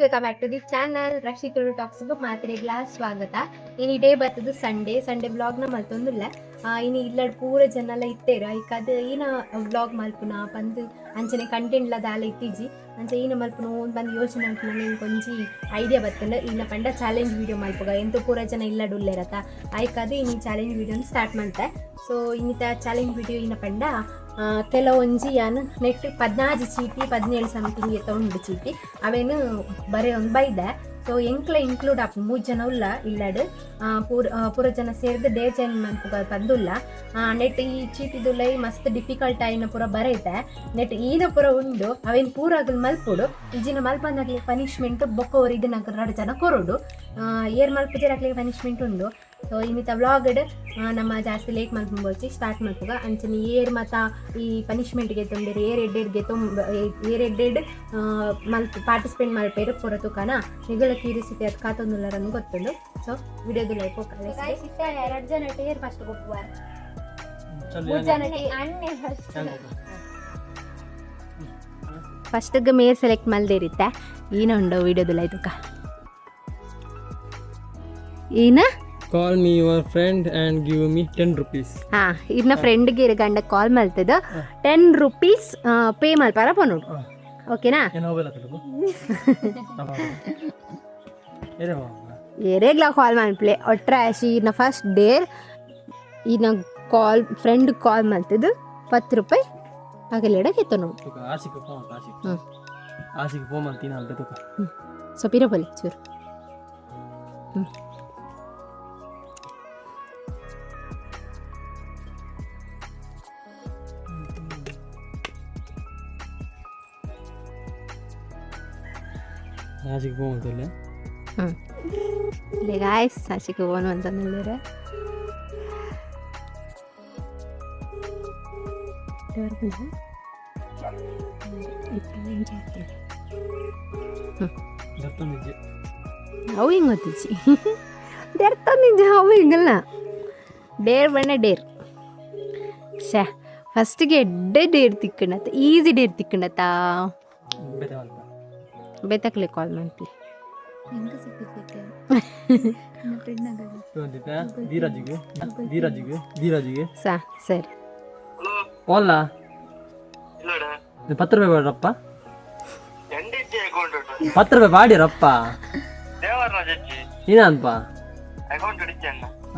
Welcome back to the channel ರಕ್ಷಿತರು ಟಾಕ್ಸ್ಗೆ ಮಾತ್ರೆಗ್ಲಾ ಸ್ವಾಗತ. ಇನ್ನು ಡೇ ಬರ್ತದೆ ಸಂಡೇ ಬ್ಲಾಗ್ನ ಮಲ್ತೊಂದಿಲ್ಲ. ಇನ್ನು ಇಲ್ಲ ಪೂರ ಜನ ಎಲ್ಲ ಇತ್ತೇರ ಈಕದು ಈನ ವ್ಲಾಗ್ ಮಲ್ಪುನ ಬಂದು ಅಂಚನೆ ಕಂಟೆಂಟ್ ದಾಲ ಇತ್ತೀಜಿ ಅಂಚೆ ಈನ ಮಲ್ಪುನ ಒಂದು ಬಂದು ಯೋಚನೆ ಮಾಡ್ಪುನ ನಿಂಗೆ ಕೊಂಚಿ ಐಡಿಯಾ ಬರ್ತಲ್ಲ ಇನ್ನ ಪಂಡ ಚಾಲೆಂಜ್ ವೀಡಿಯೋ ಮಲ್ಪುಗ ಎಂತ ಪೂರ ಜನ ಇಲ್ಲ ಡುಲ್ಲೇರತ್ತ ಆಯ್ಕದು ಇನ್ನು ಚಾಲೆಂಜ್ ವೀಡಿಯೋನ ಸ್ಟಾರ್ಟ್ ಮಾಡ್ತೆ. ಸೊ ಇನ್ನಿತ ಚಾಲೆಂಜ್ ವೀಡಿಯೋ ಇನ್ನ ಪಂಡ ಕೆಲವೊಂಜಿ ಯಾನು ನೆಟ್ 14 ಚೀಟಿ 17 ಸಮಥಿಂಗ್ ತೊಗೊಂಡು ಚೀಟಿ ಅವೇನು ಬರೀ ಒಂದು ಬೈದೆ. ಸೊ ಎಂಕ್ಲ ಇನ್ಕ್ಲೂಡ್ ಆಪು 3 ಜನ ಉಲ್ಲ ಇಲ್ಲಡು ಪೂರ ಜನ ಸೇರಿದ ಡೇ ಚೇಂಜ್ ಮನ್ಪುಗ ಬಂದುಲ್ಲ. ನೆಟ್ ಈ ಚೀಟಿದುಲ್ಲ ಮಸ್ತ್ ಡಿಫಿಕಲ್ಟ್ ಆಯ್ನ ಪೂರ ಬರೈತೆ ನೆಟ್ ಈನ ಪೂರ ಉಂಡು ಅವೇನು ಪೂರ ಆಗಲು ಮಲ್ಪುಡು ಈಜಿನ ಮಲ್ಪಂದಾಗ್ಲಿ ಪನಿಷ್ಮೆಂಟ್ ಬೊಕ್ಕವರು ಇದನ್ನ 2 ಜನ ಕೊರೋಡು ಏರ್ ಮಲ್ಪುಜರಾಗ್ಲಿ ಪನಿಷ್ಮೆಂಟ್ ಉಂಡು. ಸೊ ಇನ್ನಿತ ವ್ಲಾಗಡ್ ನಮ್ಮ ಜಾಸ್ತಿ ಲೇಟ್ ಮಲ್ಪಂಬೋಚಿ ಸ್ಟಾರ್ಟ್ ಮಲ್ಪುಗ ಅಂಚನೆ ಏರ್ ಮತ್ತು ಈ ಪನಿಷ್ಮೆಂಟ್ಗೆ ತೊಂದರೆ ಏರ್ ಎಡ್ಡೆಡ್ ಪಾರ್ಟಿಸಿಪೇಟ್ ಮಲ್ಪೇರು ಪೂರ ತುಕನ ನಿಗಳ ಕ್ಯೂರಿಯಾಸಿಟಿ ಅದು ಕಾತೊಂದುಲ್ಲರನ್ನು ಗೊತ್ತುಂಡು. ಸೊ ವಿಡಿಯೋದು ಲೈಕ್ ಹೋಗ್ತದೆ 2 ಜನ ಏರ್ ಫಸ್ಟ್ ಹೋಗುವಾರ 3 ಜನ ಅಣ್ಣೆ ಫಸ್ಟ್ಗೆ ಮೇರ್ ಸೆಲೆಕ್ಟ್ ಮಲ್ದಿರುತ್ತೆ ಈನ ಉಂಡು ವಿಡಿಯೋದು like ಈನ Call me your friend and give me 10 rupees. ಇನ್ನ ಫ್ರೆಂಡ್ಗೆ ಗಂಡ ಕಾಲ್ ಮಾಡ್ತದ 10 ರೂಪೀಸ್ ಪೇ ಮಲ್ಪಾರ ಪನೋಡು ಓಕೆನಾ. ಏರೆಗ್ಲ ಕಾಲ್ ಮಾಡ್ಪ್ಲೆ ಒಟ್ರಾಶಿ ಇನ್ನ ಫಸ್ಟ್ ಡೇರ್ ಇನ್ನ ಕಾಲ್ ಫ್ರೆಂಡ್ ಕಾಲ್ ಮಾಡ್ತದ 10 ರೂಪಾಯಿ ಆಗಲೆಡ ಕೆತ್ತ ನೋಡು ಸೊಪಿರ ಬಲಿ ಚೂರು ആശിക്ക് പോകുന്നില്ലേ ഗായ്സ് ആശിക്ക് പോകാൻ വന്നില്ലേ ಅವು ಹಿಂಗೆ ಗೊತ್ತಿಚ್ಚಿ ನಿಜ ಅವು ಹಿಂಗಲ್ಲ ಡೇರ್ ಬಣ್ಣ ಡೇರ್ ಶೇ ಫಸ್ಟಿಗೆ ಎಡ್ಡೆ ಡೇರ್ ತಿಕ್ಕಣತ್ತ ಈಸಿ ಡೇರ್ ತಿಕ್ಕಣತ್ತ ಬೇತಕ್ಲೆ ಕಾಲ್ ಮಾಡ್ತಿ ಸರಿ ಓಲ್ಲ 10 ರೂಪಾಯಿ ಬಾಡ್ರಪ್ಪ 10 ರೂಪಾಯಿ ಬಾಡಿರಪ್ಪ ಏನಪ್ಪ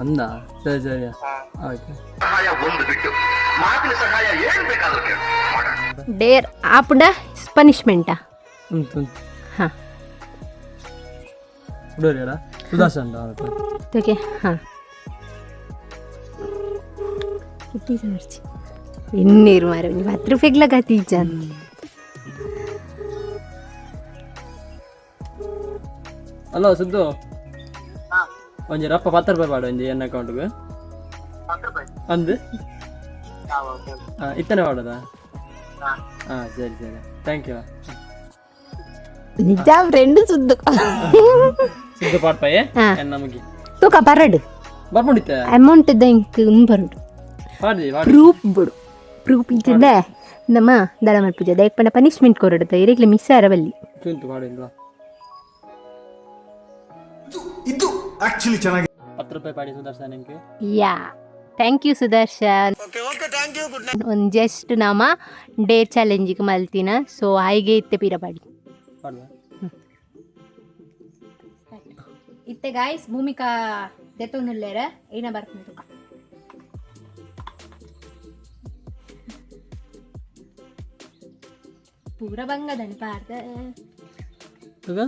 ಅಂದ ಸರಿ ಡೇರ್ ಆಪುಂಡ ಪನಿಷ್ಮೆಂಟಾ ಹಾಂ ಓಕೆ ಹಾಂ ಇನ್ನೀರು ಮಾರ 10 ರೂಪಾಯಿಗ್ಲ ಗತೀಜ ಹಲೋ ಸಿದ್ದು ಒಂಜಿ ರಪ್ಪ 10 ರೂಪಾಯಿ ಬಾಡು ಒಂಜಿ ಎನ್ ಅಕೌಂಟ್ಗೆ ಅಂದು ಇತ್ತನೆ ಮಾಡೋದಾ ಹಾಂ ಸರಿ ಥ್ಯಾಂಕ್ ಯು ನಿಜ ಫ್ರೆಂಡ್ ಸುದ್ದು ಸಿದ್ದು ಪಾಡ್ಪಾಯೆ ನಮಗೆ ತೂಕ ಬರಡು ಬರ್ಬಿಡಿತ್ತೆ ಅಮೌಂಟ್ ಇಂಕ್ ಬರಡು ಪ್ರೂಫ್ ಬಿಡು ಪ್ರೂಫ್ ಇದ್ದೆ ನಮ್ಮ ದಳ ಮಲ್ಪೂಜೆ ದಯಕ್ ಪಂಡ ಪನಿಷ್ಮೆಂಟ್ ಕೊರಡುತ್ತೆ ಇರಗ್ಲೆ ಮಿಸ್ ಆರವಲ್ಲಿ ಚುಂತು ಮಾಡಿಲ್ವಾ ಇದು ಆಕ್ಚುಲಿ ಚೆನ್ನಾಗಿ 10 ರೂಪಾಯಿ ಪಾಡಿ ಸುದರ್ಶನ್ ನಿಮಗೆ ಯಾ ಥ್ಯಾಂಕ್ ಯು ಸುದರ್ಶನ್. ಒಂದು ಜಸ್ಟ್ ನಾಮ ಡೇ ಚಾಲೆಂಜಿಗೆ ಮಲ್ತಿನ ಸೊ ಹಾಗೆ ಇತ್ತೆ ಪಿರಪಾಡಿ ಇತ್ತೆ ಗಾಯ್ಸ್ ಭೂಮಿಕಾ ದೆತ್ತೊಂದುಲ್ಲೇರ ಏನ ಬರ್ತೀನಿ ತುಕ ಪೂರ ಬಂಗದನಿ ಪಾರ್ದ ತುಕ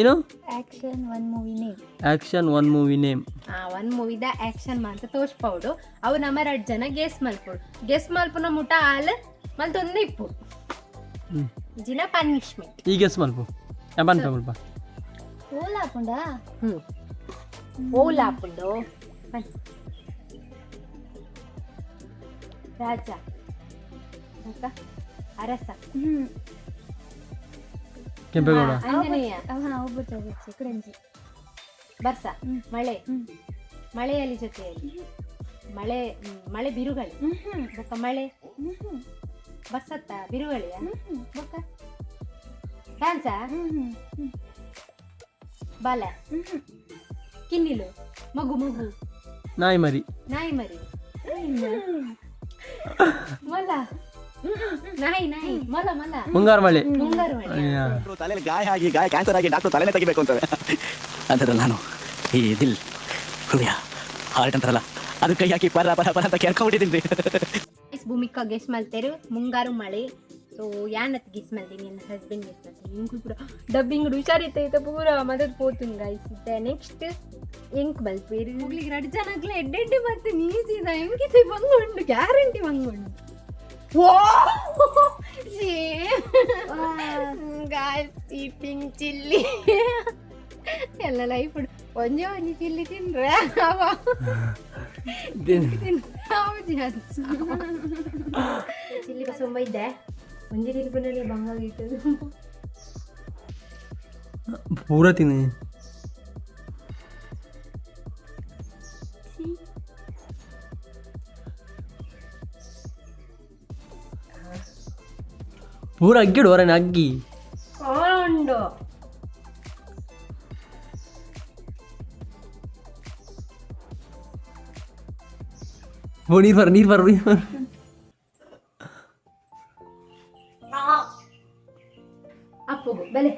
ಏನು ಆಕ್ಷನ್ ಒನ್ ಮೂವಿ ನೇಮ್ ಒಂದು ಮೂವಿದ ಆಕ್ಷನ್ ಮಾತ್ರ ತೋರ್ಸ್ಪೌಡು ಅವು ನಮ್ಮ 2 ಜನ ಗೆಸ್ ಮಲ್ಪುನ ಮುಟ ಹಾಲು ಮಲ್ತೊಂದು ಇಪ್ಪು ಜಿನ ಪನಿಷ್ಮೆಂಟ್ ಈ ಗೆಸ್ ಮಲ್ಪು ಎಂಬನ್ ಮಲ್ಪ ಓಲಾಪುಂಡ ಓಲಾಪುಂಡು ರಾಜ ಅರಸ ಕೆಂಪೇಗೌಡ ಆಂಜನೇಯ ಬರ್ಸ ಮಳೆಯಲ್ಲಿ ಜೊತೆಯಲ್ಲಿ ಮಳೆ ಬಿರುಗಾಳಿ ಬೊಕ್ಕ ಮಳೆ ಬರ್ಸತ್ತ ಬಿರುಗಾಳಿಯ ಬೊಕ್ಕ ಡ್ಯಾನ್ಸಾ ಬಾಲ ಕಿನ್ನಿಲು ಮಗು ಮಗು ನಾಯಿ ಮರಿ ನಾಯಿ ಮರಿ ಮೊಲ ನಾಯಿ ನಾಯಿ ಮೊಲ ಮೊಲ ಮುಂಗಾರು ಮಳೆ ಮುಂಗಾರು ಮಳೆ ತಲೆಯಲ್ಲಿ ಗಾಯ ಆಗಿ ಕ್ಯಾನ್ಸರ್ ಆಗಿ ಡಾಕ್ಟರ್ ತಲೆನೇ ತೆಗಿಬೇಕು ಅಂತಾರೆ ಅಂಥದ್ರಲ್ಲಿ ನಾನು ಈ ದಿಲ್ ಹೃದಯ ಹಾರ್ಟ್ ಅಂತಾರಲ್ಲ ಅದು ಕೈ ಹಾಕಿ ಪರ ಪರ ಪರ ಅಂತ ಕೇಳ್ಕೊಂಡಿದ್ದೀನಿ. ಭೂಮಿಕಾ ಗೆಸ್ ಮಾಡ್ತೇರು ಮುಂಗಾರು ಮಳೆ. ಸೊ ಯಾನತ್ ಗೆಸ್ ಮಾಡ್ತೀನಿ ನನ್ನ ಹಸ್ಬೆಂಡ್ ಗೆಸ್ ಮಾಡ್ತೀನಿ ಇಂಕು ಪೂರ ಡಬ್ಬಿಂಗ್ ಹುಷಾರಿತ್ತೈತೆ ಪೂರ ಮದದ್ ಪೋತುನ್ ಗಾಯ್ಸ್ ಇತ್ತೆ. ನೆಕ್ಸ್ಟ್ ಎಂಕ್ ಬಲ್ಪೇರು ಹೋಗ್ಲಿಕ್ಕೆ 2 ಜನಕ್ಲೆ ಎಡ್ಡೆಡ್ಡೆ ಮತ್ತೆ ನೀಸಿದ ಎಂಕಿತೆ ಬಂಗುಂಡು ಗ್ಯಾರಂಟಿ ಬಂಗುಂಡು. ಓ ಗಾಯ್ಸ್ ಈಟಿಂಗ್ ಚಿಲ್ಲಿ ಎಲ್ಲ ಲೈಫ್ ಒಂಜೆ ಒಂಜಿ ಚಿಲ್ಲಿ ತಿನ್ರೆ ಚಿಲ್ಲಿ ಬಸ್ ತುಂಬ ಇದ್ದೆ ಒಂಜಿ ತಿನ್ಕೊಂಡ್ರೆ ಬಂಗಾಗಿತ್ತು ಪೂರ ತಿನ್ನಿ ಪೂರ ಅಗ್ಗಿಡು ಹೊರನೆ ಅಗ್ಗಿ ಉಂಡು ನೀರು ಬರ ಅಪ್ಪಗು ಬೆಲೆ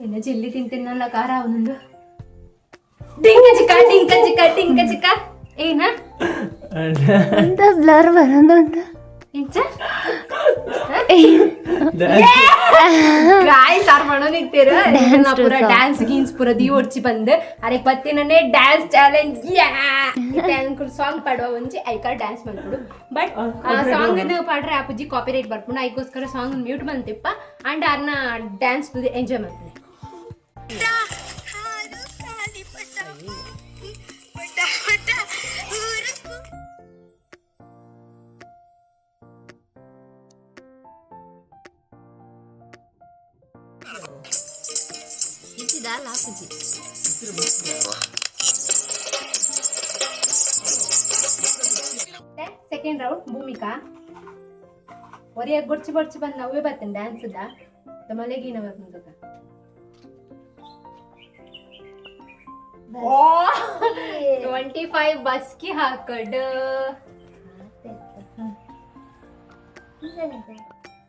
ಇನ್ನು ಚಿಲ್ಲಿ ತಿಂತೀನಲ್ಲ ಖಾರ ಅವನುಂಡು ಡಿಂಕ ಚಿಕ್ಕ ಡಿಂಕ ಚಿಕ್ಕ ಡಿಂಕ ಚಿಕ್ಕ ಏನ ಅಂತ ಬ್ಲರ್ ಬರೋದುಂಟು ಇಂಚ ಗಾಯ್ಸ್ ಆರ್ ಮಾಡೋನಿಗ್ತೀರ ಪೂರ ಡ್ಯಾನ್ಸ್ ಗೀನ್ಸ್ ಪೂರ ದಿ ಒಡ್ಚಿ ಬಂದು ಅರೆ ಪತ್ತಿನೇ ಡ್ಯಾನ್ಸ್ ಚಾಲೆಂಜ್ ಸಾಂಗ್ ಪಾಡುವ ಒಂಜಿ ಐಕಾರ್ ಡ್ಯಾನ್ಸ್ ಮಾಡ್ಕೊಡು ಬಟ್ ಆ ಸಾಂಗ್ ಪಾಡ್ರೆ ಆಪುಜಿ ಕಾಪಿ ರೈಟ್ ಬರ್ಪುಂಡು ಐಕೋಸ್ಕರ ಸಾಂಗ್ ಮ್ಯೂಟ್ ಬಂತಿಪ್ಪ ಅಂಡ್ ಅರ್ನ ಡ್ಯಾನ್ಸ್ ಎಂಜಾಯ್ ಮಾಡ್ತೀನಿ. ಸೆಕೆಂಡ್ ರೌಂಡ್ ಭೂಮಿಕಾ ಒರಿಯ ಗೊಡ್ಚಿ ಗೊಡ್ಚಿ ಬಂದು ನಾವೇ ಬರ್ತೇನೆ ಡ್ಯಾನ್ಸ್ ಮಲೆಗೀನ ಬರ್ತ 25 ಬಸ್ಕಿ ಹಾಕಡ್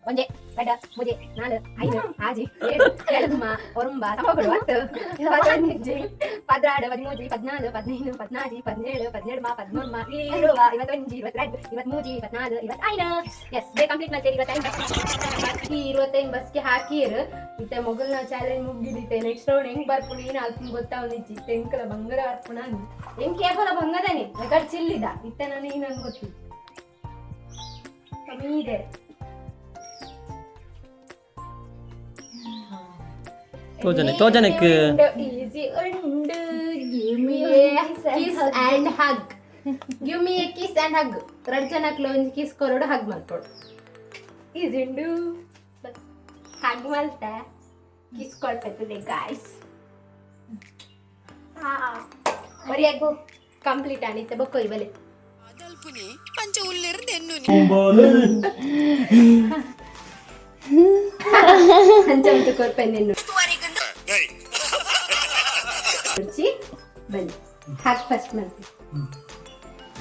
ಒಂಜೆ ಕಡ ಮುಜೆ 4 5 ಆಜಿ 7 ಎಡಮ ಒರಂಬ ಸಮಗಳು 10 15 16 17 14 15 16 17 17 ಮಾ 13 ಮಾ 21 22 23 24 25 ಎಸ್ ಬೇ ಕಂಪ್ಲೀಟ್ ಮಾಡ್ತೀರಿ 25 ಬಸ್ಗೆ ಹಾಕಿರ್ ಇತ್ತೆ ಮೊಗಲ್ನ ಚಾಲೆಂಜ್ ಮುಗಿದಿತ್ತೆ. ನೆಕ್ಸ್ಟ್ ರೌಂಡ್ ಹೆಂಗ್ ಬರ್ಪುಣಿ ನೀನು ಅಲ್ಪನ್ ಗೊತ್ತಾವನಿಚ್ಚಿ ತೆಂಕಲ ಬಂಗಾರ ಬರ್ಪುಣ ಹೆಂಗ್ ಕೇವಲ ಬಂಗದಾನೆ ರೆಕಾರ್ಡ್ ಚಿಲ್ಲಿದ ಇತ್ತೆ ನಾನು ಈ ನನ್ಗೆ ಗೊತ್ತಿಲ್ಲ ಕಮ್ಮಿ ಇದೆ. ತೋಜನಕ್ಕೆ ಈಸಿ ಉಂಡು give me a kiss and hug give me a kiss and hug 2 ಜನಕ್ಕೆ ಒಂದು ಕಿಸ್ ಕೊರೋಡು ಹಗ್ ಮಾಡ್ಕೊಡು ಈಸಿ ಉಂಡು ಹಗ್ ಮಾಡ್ತಾ ಕಿಸ್ ಕೊಡ್ತೈತದೆ ಗಾಯ್ಸ್. ಒರಿಯಾಗು ಕಂಪ್ಲೀಟ್ ಆನಿತ್ತೆ ಬಕ್ಕೋಯ್ ಬಲೆ ಪಂಚ ಉಲ್ಲಿರ್ದೆನ್ನು ಅಂಚ ಕೊರ್ಪೆನ್ನೆನ್ನು ರುಚಿ ಬನ್ನಿ ಹಾಕಿ ಫಸ್ಟ್ ಮಾಡ್ತೀವಿ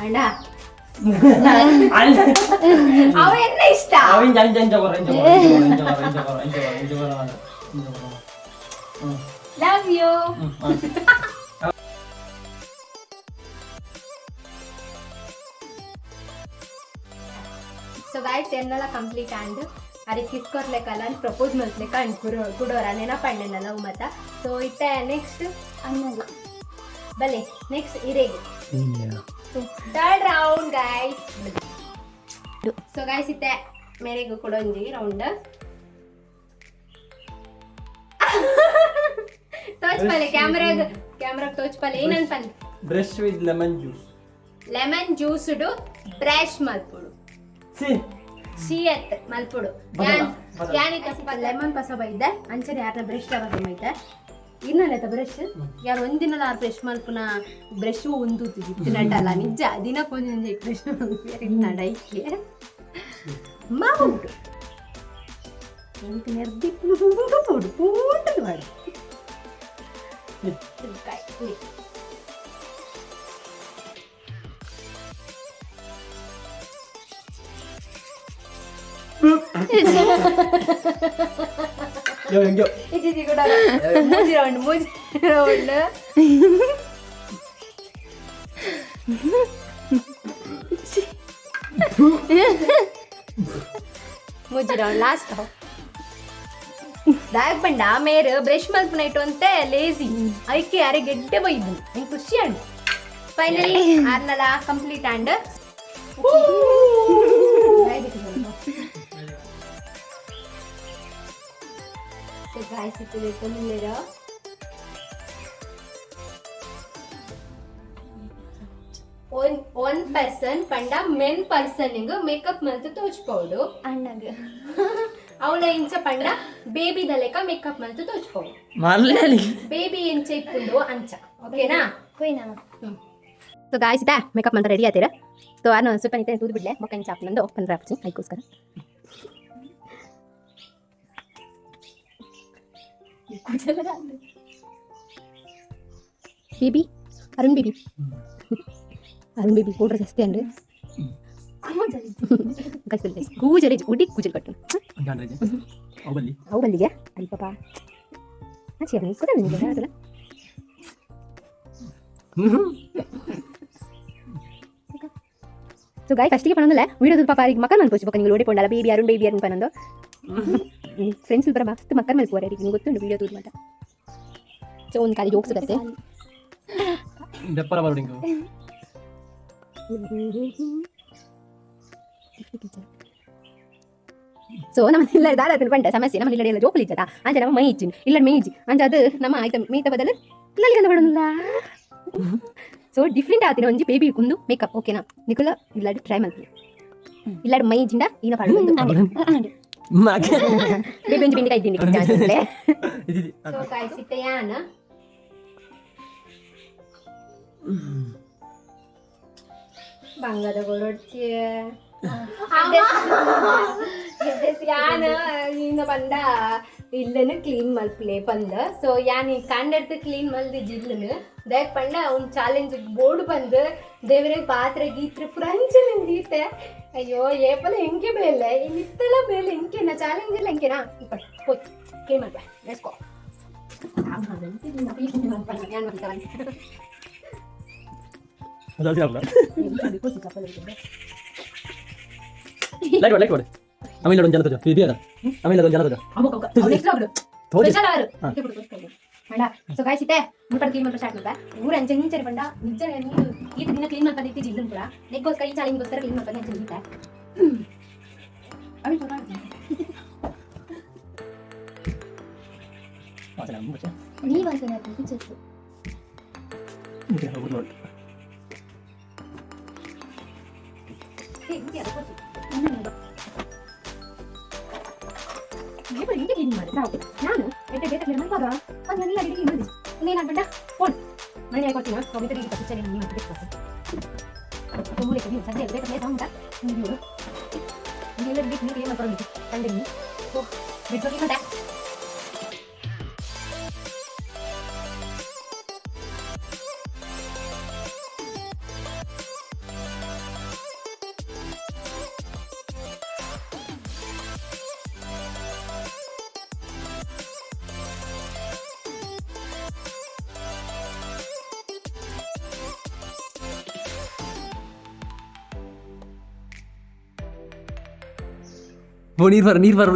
ಅಣ್ಣ ಅವ ಎಲ್ಲ ಇಷ್ಟ ಲವ್ ಯು. ಸೊ ಗೈಸ್ ಎನ್ನೆಲ್ಲ ಕಂಪ್ಲೀಟ್ ಆಂಡ್ ಅರೆ ಕಿಸ್ ಕೊರ್ಲೆಕ್ಕಲ್ಲ ಅಂತ ಪ್ರಪೋಸ್ ಮಾಡ್ಲಿಕ್ಕ ಅಂಡ್ ಕುಡೋರ ನೆನಪಣ್ಣೆ ಲವ್ ಮತ. ಸೊ ಇತ್ತೆ ನೆಕ್ಸ್ಟ್ ಅನ್ನದು ಬಲೆ ನೆಕ್ಸ್ಟ್ ಇರೇಗೆ third round guys. So guys ಇತ್ತೆ ಮೇರೆಗೂ ಕೊಡೊಂಜಿ ರೌಂಡ್ ತೋಚ್ಪಲ್ಲೆ ಕ್ಯಾಮ್ರಾಗ ತೋಚ್ಪಲ್ಲೆ ಏನನ್ಪಲ್ಲೆ brush with lemon juice lemon ಜ್ಯೂಸ್ಡು ಬ್ರಷ್ ಮಲ್ಪುಡು ಸಿಯತ್ ಮಲ್ಪುಡು ಯಾನಿಕ ಲೆಮನ್ ಪಸ ಬೈದೆ ಅಂಚನೆ ಯಾರನ್ನ ಬ್ರಷ್ ತಗೊಂಡು ಬೈತೆ ಇನ್ನೊಂದಾಯ್ತಾ ಬ್ರಷ್ ಯಾರು ಒಂದಿನ ಬ್ರಷ್ ಮಲ್ಪುನ ಬ್ರಷ್ ಒಂದು ನಟಲ್ಲ ನಿಜ ದಿನಕ್ಕೊಂದು ಬ್ರಷ್ ನಡೈಕೆ ಮಾವುಂಟು എനിക്ക് നിർത്തി പോടും പൂണ്ടെന്ന് പാടും ഇച്ചിരി കൂടെ മൂജിരമുണ്ട് മൂജിരമുണ്ട് ಮೂಜಿರೌಂಡ್ ಲಾಸ್ಟ್ ದಾಗ್ ಬಂಡ ಮೇರೆ ಬ್ರಷ್ ಮಲ್ಪನೈಟು ಅಂತ ಲೇಜಿ ಅದಕ್ಕೆ ಯಾರೇ ಗೆಡ್ಡೆ ಬೈದು ನಂಗೆ ಖುಷಿ ಅಂಡ್ ಫೈನಲಿ ಆರ್ನಲ್ಲ ಕಂಪ್ಲೀಟ್ ಅಂಡ್ ಒನ್ ಪರ್ಸನ್ ಪಂಡ ಮೆನ್ ಪರ್ಸನ್ ಮೇಕಪ್ ಮಂತ್ ತೋಚ್ಪೌಡು ಅಣ್ಣಗ ಅವಳ ಇಂಚ ಪಂಡ ಬೇಬಿ ದಲೆಕ ಮೇಕಪ್ ಮಂತ್ ತೋಚ್ಪೌಡು ಮಲ್ಲೇಲಿ ಬೇಬಿ ಇಂಚ ಇಪ್ಪುಂಡು ಅಂಚ ಓಕೆನಾ ಕೊಯ್ನಾ ಸೊ ಗಾಯ್ಸ್ ಇತಾ ಮೇಕಪ್ ಮಂತ್ ರೆಡಿ ಆತೀರ ಸೊ ನಾನು ಸ್ವಲ್ಪ ನಿಂತೆ ತೂದು ಬಿಡ್ಲೆ ಮೊಕ್ಕ ಇಂಚ ಹಾಕ್ನಂದು ಪಂದ್ರ ಹಾಕ್ಸಿ ಅದಕ್ಕೋಸ್ಕರ baby Arun baby Arun baby powder ಜಾಸ್ತಿ ಅಂಡ್ರಿ ಕೂಜರಿ ಉಡಿ ಕೂಜರಿ ಕಟ್ಟು ಅವು ಬಲ್ಲಿಗೆ ಅಲ್ಲಿ ಪಾಪ ಸರಿ ಕೂಡ ನಿಮಗೆ ಅದಲ್ಲ ಸೊ ಗಾಯ್ ಫಸ್ಟಿಗೆ ಪಣಂದಲ್ಲ ವೀಡಿಯೋದು ಪಾಪ ಈಗ ಮಕ್ಕಳು ಮಲ್ಪೋಸ್ಬೇಕು ನೀವು ಓಡಿಕೊಂಡಲ್ಲ ಬೇಬಿ ಅರುಣ್ ಬೇಬಿ ಅರುಣ್ ಪನಂದು ಫ್ರೆಂಡ್ಸ್ ಬರ ಮಸ್ತ್ ಮಕ್ಕಳು ಮಲ್ಪೋರೆ ಈಗ ನಿಮ್ಗೆ ಗೊತ್ತುಂಟು ವೀಡಿಯೋ ತೂದು ಮಾಡ ಸೊ ಒಂದು ಕಾಲಿಗೆ ಹೋಗ್ಸಕತ್ತೆ ದೆಪ್ಪರ ಬರೋಡಿಂಗು ಸೊ ನಮ್ಮ ಇಲ್ಲ ದಾದ ಬಂಟ ಸಮಸ್ಯೆ ನಮ್ಮ ಇಲ್ಲ ಜೋಪಲಿ ಇದ್ದದ ಅಂಚ ನಮ್ಮ ಮೈ ಇಚ್ಚಿನ ಇಲ್ಲ ಮೇಜಿ ಅಂಚ ಅದು ನಮ್ಮ ಆಯ್ತ ಮೇತ ಬದಲು ನಲ್ಲಿಗಂದ ಬಡೋಲ್ಲ ಸೊ ಡಿಫ್ರೆಂಟ್ ಆತಿನ ಒಂಜಿ ಬೇಬಿ ಒಂದು ಮೇಕಪ್ ಓಕೆನಾ ನಿಕುಲ ಇಲ್ಲ ಟ್ರೈ ಮಾಡ್ತೀನಿ ಇಲ್ಲ ಮೈ ಜಿಂದ ಈನ ಪಾಡು ಬೇಬಿ ಒಂಜಿ ಬಿಂಡಿ ಇದ್ದೀನಿ ಸೊ ಕಾಯಿಸಿಟ್ಟೆಯಾನ ಬಂಗದ ಕೊಡೊಡ್ತಿ ಯಾನ್ ಇನ್ನು ಬಂದ ಇಲ್ಲನು ಕ್ಲೀನ್ ಮಲ್ಪಲೆ ಬಂದ ಸೊ ಯಾನ್ ಈ ಕಂಡಡ್ತು ಕ್ಲೀನ್ ಮಲ್ದಿ ಜಿಲ್ಲನು ದಯಕ್ ಪಂಡ ಅವ್ನು ಚಾಲೆಂಜ್ ಬೋರ್ಡ್ ಬಂದು ದೇವರೇ ಪಾತ್ರೆ ಗೀತ್ರೆ ಪುರಂಚನೆ ಗೀತೆ ಅಯ್ಯೋ ಏಪಲ ಹೆಂಗೆ ಬೇಲೆ ಇಲ್ಲಿತ್ತಲ್ಲ ಬೇಲೆ ಹೆಂಗೆನಾ ಚಾಲೆಂಜ್ ಇಲ್ಲ ಹೆಂಗೆನಾ ಇಪ್ಪ ಹೋಯ್ ಕ್ಲೀನ್ ಮಾಡ್ಬ ನೆಸ್ಕೋ ಯಾನ್ ಮಾಡ್ತಾವ ಲೈಟ್ ಮಾಡಿ ಆಮೇಲೆ ಒಂದು ಜನ ತಜ ಬಿಬಿಯಾದ ಆಮೇಲೆ ಒಂದು ಜನ ತಜ ಸೊ ಗಾಯ್ಸಿತೆ ಮುಟ್ಟ ಕ್ಲೀನ್ ಮಾಡ್ತಾ ಸ್ಟಾರ್ಟ್ ಮಾಡ್ತಾ ಊರ ಅಂಚೆ ನಿಂಚೆ ಬಂಡ ನಿಜ ನೀನು ಈ ದಿನ ಕ್ಲೀನ್ ಮಾಡ್ತಾ ಇತ್ತು ಜಿಲ್ಲು ಕೂಡ ನೆಕ್ಕೋಸ್ಕರ ಈ ಚಾಲೆಂಜ್ಗೋಸ್ಕರ ಕ್ಲೀನ್ ಮಾಡ್ತಾ ಅಂಚೆ ನಿಂತೆ ನೀ ವಾಸನೆ ಆಗ್ತದೆ ಚೆಕ್ಕು ಹಿಂಗೆ ಕ್ಲೀನ್ ಮಾಡಿ ಸಾಕು ನಾನು ಎಟ್ಟೆ ಬೇಕಾದ್ರೆ ಮಲ್ಪಾಗ ಅದನ್ನೆಲ್ಲ ಕ್ಲೀನ್ ಮಾಡಿದೆ ಇನ್ನೇನಾಗ್ಬೇಡ ಫೋನ್ ಮನೆ ಹಾಕೊಡ್ತೀನ ಕವಿತೆ ರೀತಿ ಪಿಕ್ಚರ್ ನೀವು ಮೂಲೆ ಕಮ್ಮಿ ಸದ್ಯ ಬೇಕಾದ್ರೆ ಸಾಂಗ ನೀವು ಇದೆಲ್ಲ ಬಿಟ್ಟು ನೀವು ಏನು ಮಾಡ್ಕೊಂಡು ಕಂಡು ನೀವು ಬಿಟ್ಟು ಮತ್ತೆ ನೀರು ಬರ